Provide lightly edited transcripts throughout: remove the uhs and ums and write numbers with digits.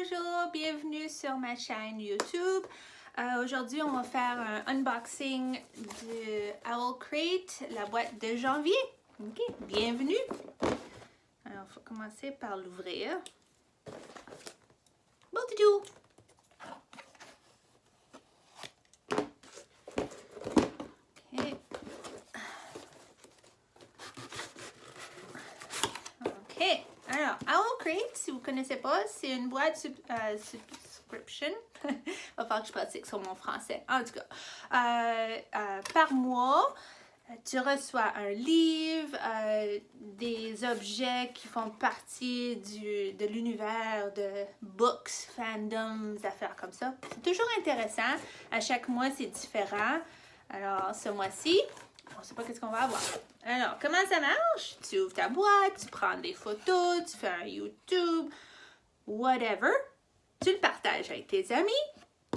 Bonjour, bienvenue sur ma chaîne YouTube. Aujourd'hui, on va faire un unboxing de Owl Crate, la boîte de janvier. Ok, bienvenue. Alors, il faut commencer par l'ouvrir. Bon doudou. Ok. Ok. Alors, Owl Crate, si vous ne connaissez pas, c'est une boîte subscription. Il va falloir que je pratique sur mon français. En tout cas, par mois, tu reçois un livre, des objets qui font partie de l'univers de books, fandoms, affaires comme ça. C'est toujours intéressant. À chaque mois, c'est différent. Alors, ce mois-ci, on ne sait pas qu'est-ce qu'on va avoir. Alors, comment ça marche? Tu ouvres ta boîte, tu prends des photos, tu fais un YouTube, whatever. Tu le partages avec tes amis.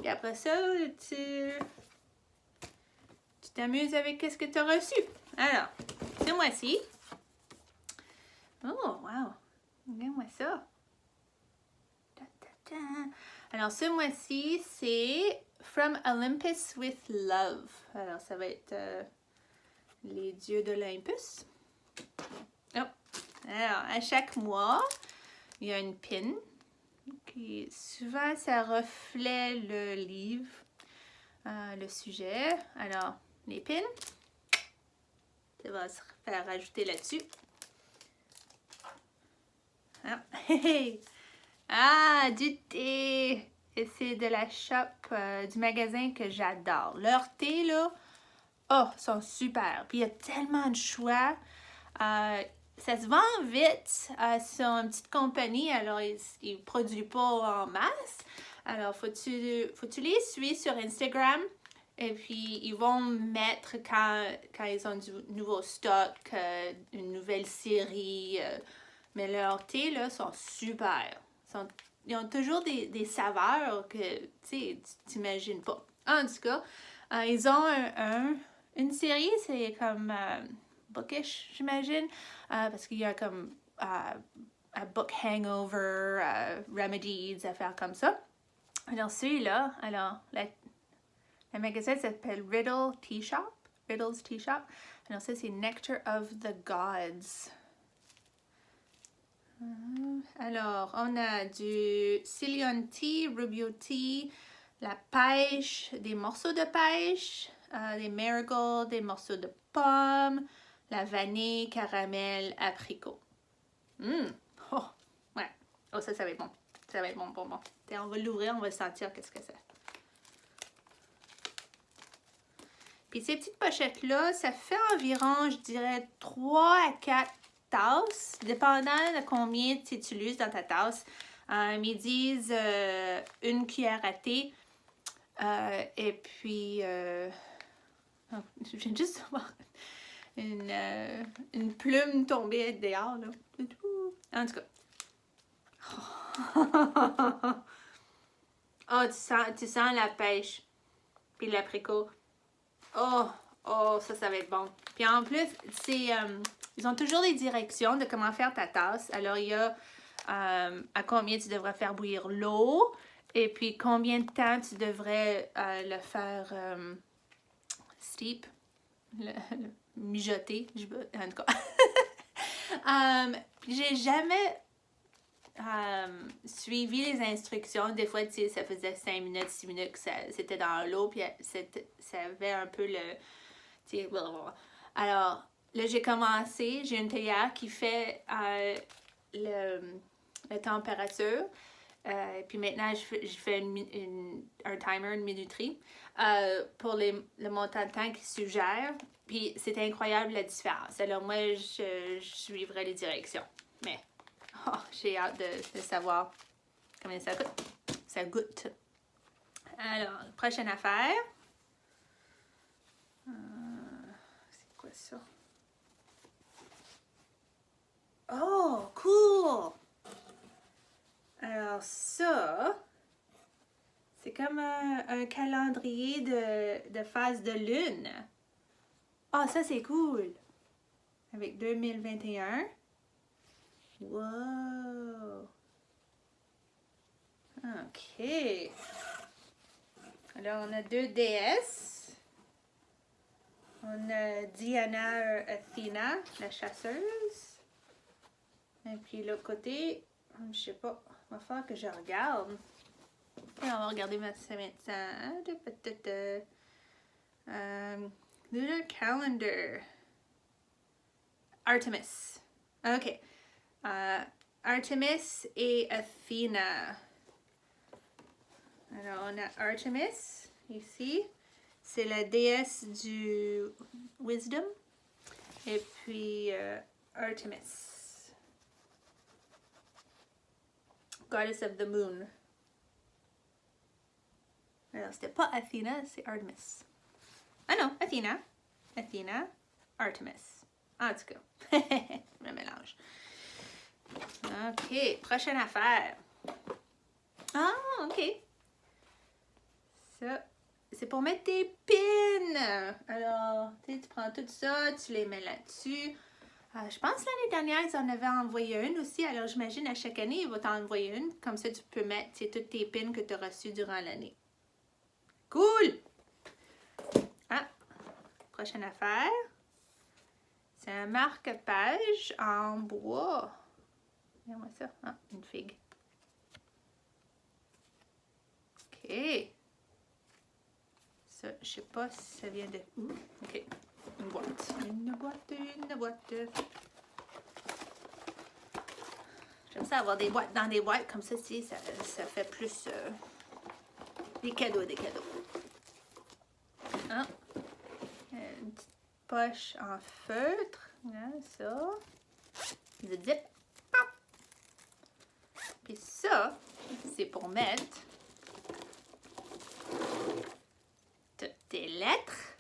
Et après ça, tu t'amuses avec ce que tu as reçu. Alors, ce mois-ci. Oh, wow! Regarde-moi ça. Ta, ta, ta. Alors, ce mois-ci, c'est From Olympus with Love. Alors, ça va être les dieux d'Olympus. Oh. Alors, à chaque mois, il y a une pin. Qui, souvent, ça reflète le livre, le sujet. Alors, les pins, ça va se faire rajouter là-dessus. Ah, ah, du thé! Et c'est de la shop, du magasin que j'adore. Leurs thés, là, oh, sont super. Puis il y a tellement de choix. Ça se vend vite. C'est une petite compagnie, alors ils ne produisent pas en masse. Alors, faut-tu les suivre sur Instagram. Et puis, ils vont mettre quand ils ont du nouveau stock, une nouvelle série. Mais leurs thés, là, sont super. Ils ont toujours des saveurs que, tu t'imagines pas. En tout cas, ils ont une série, c'est comme bookish, j'imagine, parce qu'il y a comme un book hangover, remedies, affaires comme ça. Alors, celui-là, alors, le magasin s'appelle Riddle Tea Shop. Riddle's Tea Shop. Alors, ça, c'est Nectar of the Gods. Alors, on a du Ceylon Tea, Rubio Tea, la pêche, des morceaux de pêche, des marigolds, des morceaux de pommes, la vanille, caramel, apricot. Oh, ouais. Oh, ça va être bon. Ça va être bon, bon. On va l'ouvrir, on va sentir qu'est-ce que c'est. Puis ces petites pochettes-là, ça fait environ, je dirais, 3 à 4 tasses, dépendant de combien tu utilises dans ta tasse. Ils disent une cuillère à thé. Et puis, je viens juste de voir une plume tomber dehors. Là. En tout cas. Oh, tu sens la pêche. Puis l'apricot. Oh, ça va être bon. Puis en plus, ils ont toujours des directions de comment faire ta tasse. Alors, il y a à combien tu devrais faire bouillir l'eau et puis combien de temps tu devrais le faire steep, le mijoter, en tout cas. J'ai jamais suivi les instructions. Des fois, tu sais, ça faisait 5 minutes, 6 minutes que c'était dans l'eau, puis ça avait un peu le... Tu sais, alors, là, j'ai commencé. J'ai une théière qui fait la température. Puis maintenant, je fais un timer, une minuterie pour le montant de temps qu'il suggère. Puis c'est incroyable la différence. Alors moi, je suivrai les directions. Mais j'ai hâte de savoir combien ça coûte. Ça goûte. Alors, prochaine affaire. C'est quoi ça? Oh, cool! Alors ça, c'est comme un calendrier de phase de lune. Ah, ça c'est cool! Avec 2021. Wow! OK. Alors, on a deux déesses. On a Diana Athena, la chasseuse. Et puis l'autre côté, je sais pas, il va falloir que je regarde. Et on va regarder maintenant. Lunar Calendar. Artemis. OK. Artemis et Athena. Alors, on a Artemis, ici. C'est la déesse du wisdom. Et puis, Artemis. Goddess of the moon. Alors, c'était pas Athena, c'est Artemis. Ah non, Athena. Athena, Artemis. En tout cas, je me mélange. OK, prochaine affaire. Ah, OK. Ça, c'est pour mettre tes pins. Alors, tu prends tout ça, tu les mets là-dessus. Je pense l'année dernière, ils en avaient envoyé une aussi. Alors, j'imagine à chaque année, ils vont t'en envoyer une. Comme ça, tu peux mettre toutes tes pins que tu as reçues durant l'année. Cool! Ah, prochaine affaire. C'est un marque-page en bois. Regarde-moi ça. Ah, une figue. OK. Ça, je sais pas si ça vient de où. OK. Une boîte. Une boîte, une boîte. J'aime ça avoir des boîtes dans des boîtes. Comme ça, si, ça fait plus des cadeaux, des cadeaux. Ah. Une petite poche en feutre. Regarde ça. Zip, zip. Hop. Puis ça, c'est pour mettre toutes tes lettres.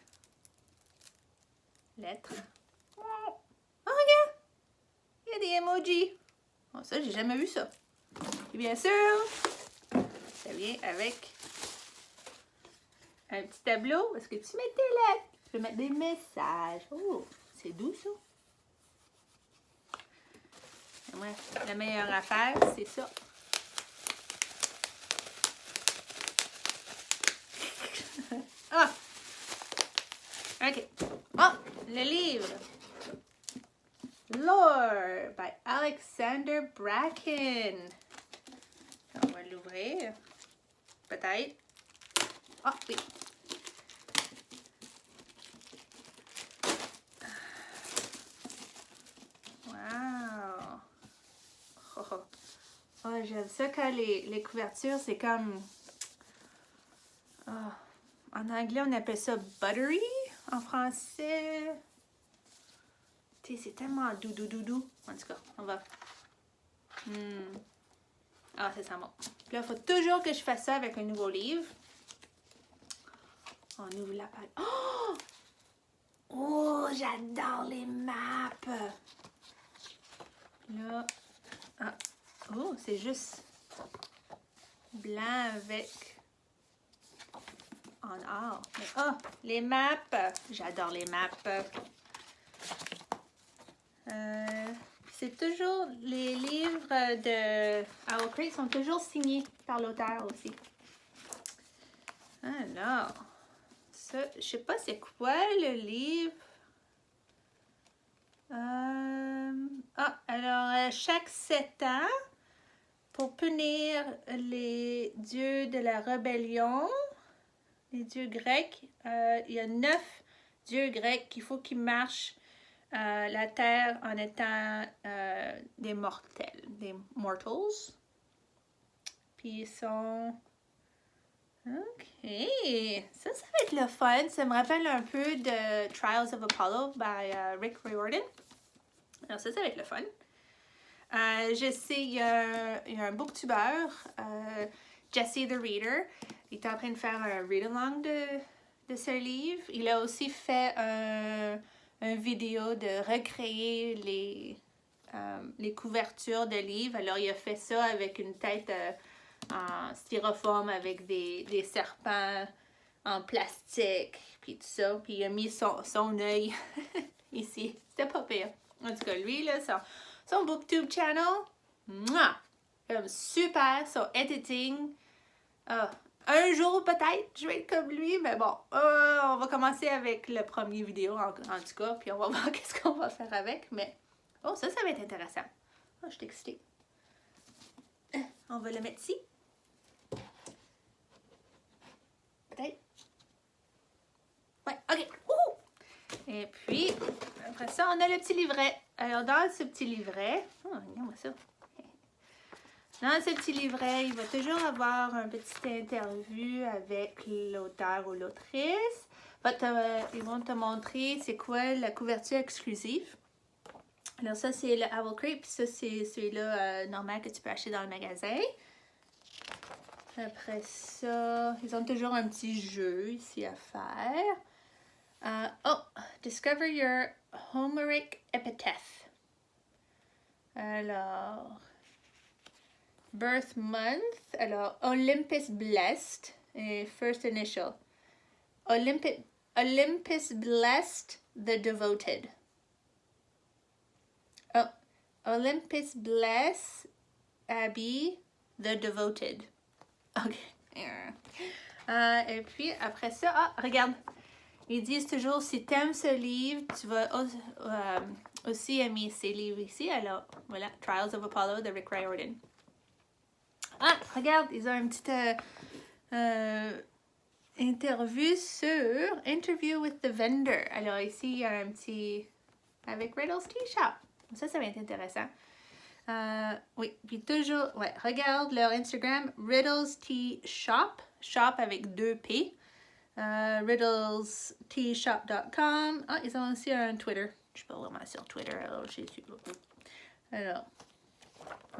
Lettres. Oh, regarde! Il y a des emojis. Oh, ça, j'ai jamais vu ça. Et bien sûr, ça vient avec un petit tableau. Est-ce que tu mets tes lettres? Tu peux mettre des messages. Oh, c'est doux, ça. Et moi, la meilleure affaire, c'est ça. Ah! OK. Oh, le livre. Lore by Alexander Bracken. On va l'ouvrir. Peut-être. Ah, oui. Wow. Oh, oh. Oh, j'aime ça quand les couvertures, c'est comme... Oh. En anglais, on appelle ça buttery. En français... C'est tellement doudou. En tout cas, on va... Ah, ça sent bon. Puis là, il faut toujours que je fasse ça avec un nouveau livre. On ouvre la page. Oh! Oh, j'adore les maps! Là... Ah. Oh, c'est juste blanc avec... en or. Mais oh, les maps! J'adore les maps. C'est toujours... Les livres de Owl Crate sont toujours signés par l'auteur aussi. Alors, ça, je sais pas c'est quoi le livre. Alors, chaque 7 ans, pour punir les dieux de la rébellion, les dieux grecs, il y a 9 dieux grecs qu'il faut qu'ils marchent la terre en étant des mortels, des mortals. Puis ils sont... OK. Ça va être le fun. Ça me rappelle un peu de Trials of Apollo by Rick Riordan. Alors ça va être le fun. Je sais, il y a un booktuber, Jesse the Reader. Il est en train de faire un read-along de ce livre. Il a aussi fait une vidéo de recréer les couvertures de livres. Alors, il a fait ça avec une tête en styrofoam avec des serpents en plastique, puis tout ça. Puis il a mis son œil ici. C'était pas pire. En tout cas, lui, là, son BookTube channel, mouah, super, son editing, Ah, un jour peut-être, je vais être comme lui, mais bon, on va commencer avec le premier vidéo en tout cas, puis on va voir qu'est-ce qu'on va faire avec, mais oh, ça va être intéressant. Oh, je suis excitée. On va le mettre ici. Peut-être. Ouais, ok. Et puis, après ça, on a le petit livret. Alors, dans ce petit livret, regarde-moi ça. Dans ce petit livret, il va toujours avoir un petit interview avec l'auteur ou l'autrice. Ils vont te montrer c'est quoi la couverture exclusive. Alors ça, c'est le Owl Crate, puis ça, c'est celui-là normal que tu peux acheter dans le magasin. Après ça, ils ont toujours un petit jeu ici à faire. Discover your Homeric epitaph. Alors, birth month. Alors, Olympus Blessed. Et first initial. Olympus Blessed the Devoted. Oh, Olympus Bless Abby the Devoted. Ok. Et puis, après ça, regarde. Ils disent toujours, si tu aimes ce livre, tu vas aussi aimer ces livres ici. Alors, voilà, Trials of Apollo de Rick Riordan. Regarde, ils ont une petite interview sur Interview with the Vendor. Alors, ici, il y a un petit avec Riddle's Tea Shop. Ça va être intéressant. Oui, puis toujours, ouais, regarde leur Instagram, Riddle's Tea Shop. Shop avec 2 P. riddlesteashop.com. Ils ont aussi un Twitter. Je suis pas vraiment sur Twitter, alors je suis pas. Alors,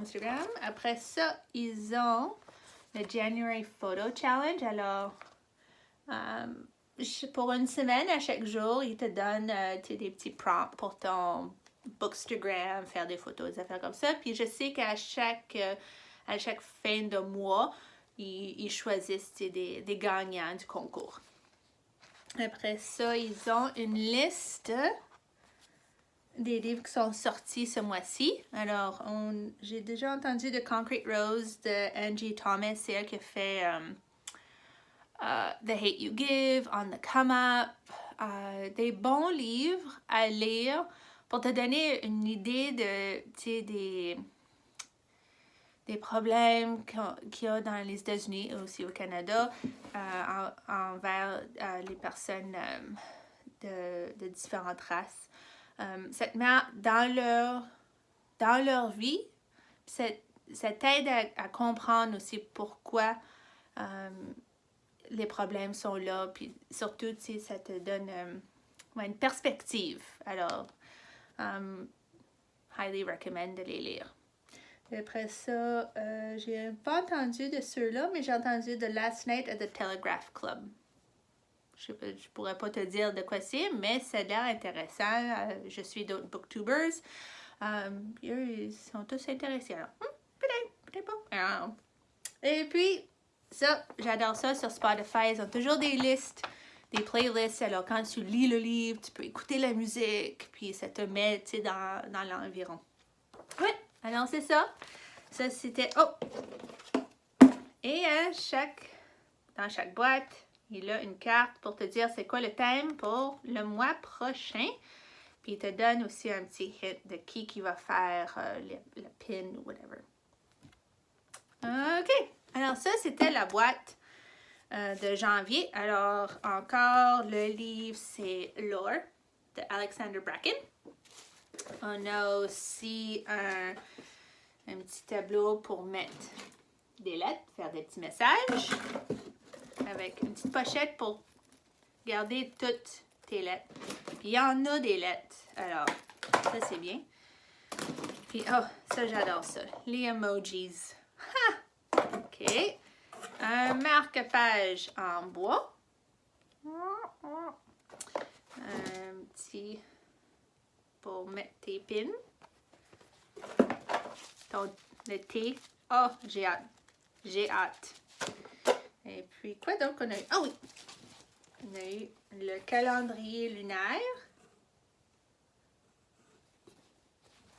Instagram. Après ça, ils ont le January Photo Challenge. Alors, pour une semaine, à chaque jour, ils te donnent des petits prompts pour ton Bookstagram, faire des photos, des affaires comme ça. Puis je sais qu'à chaque fin de mois, ils choisissent des gagnants du concours. Après ça, ils ont une liste des livres qui sont sortis ce mois-ci. Alors, j'ai déjà entendu de Concrete Rose de Angie Thomas. C'est elle qui a fait The Hate You Give, On the Come Up. Des bons livres à lire pour te donner une idée des problèmes qu'il y a dans les États-Unis et aussi au Canada envers les personnes de différentes races. Ça te met dans leur vie. Ça t'aide à comprendre aussi pourquoi les problèmes sont là. Puis surtout, ça te donne une perspective. Alors, highly recommend de les lire. Et après ça, j'ai pas entendu de ceux-là, mais j'ai entendu The Last Night at the Telegraph Club. Je pourrais pas te dire de quoi c'est, mais ça a l'air intéressant. Je suis d'autres booktubers. Eux, ils sont tous intéressés. Alors, peut-être pas. Et puis, ça, j'adore ça sur Spotify. Ils ont toujours des listes, des playlists. Alors, quand tu lis le livre, tu peux écouter la musique, puis ça te met, dans l'environ. Oui. Alors, c'est ça. Ça, c'était... Et dans chaque boîte, il y a une carte pour te dire c'est quoi le thème pour le mois prochain. Puis, il te donne aussi un petit hint de qui va faire le pin ou whatever. OK. Alors, ça, c'était la boîte de janvier. Alors, encore, le livre, c'est Lore de Alexander Bracken. On a aussi un petit tableau pour mettre des lettres, faire des petits messages, avec une petite pochette pour garder toutes tes lettres. Puis il y en a des lettres, alors ça c'est bien. Puis ça j'adore ça, les emojis. OK. Un marque-page en bois. Un petit pour mettre tes pins. Le thé. J'ai hâte. J'ai hâte. Et puis, quoi donc on a eu? Oui! On a eu le calendrier lunaire.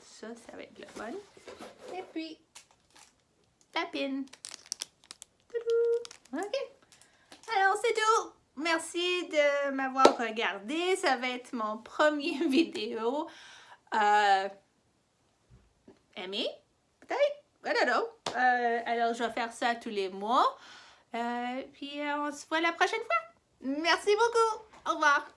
Ça va être le fun. Et puis, la pin. Toudou! OK. Alors, c'est tout. Merci de m'avoir regardé. Ça va être mon premier vidéo. Aimé, peut-être? I don't know. Alors, je vais faire ça tous les mois. Puis, on se voit la prochaine fois. Merci beaucoup. Au revoir.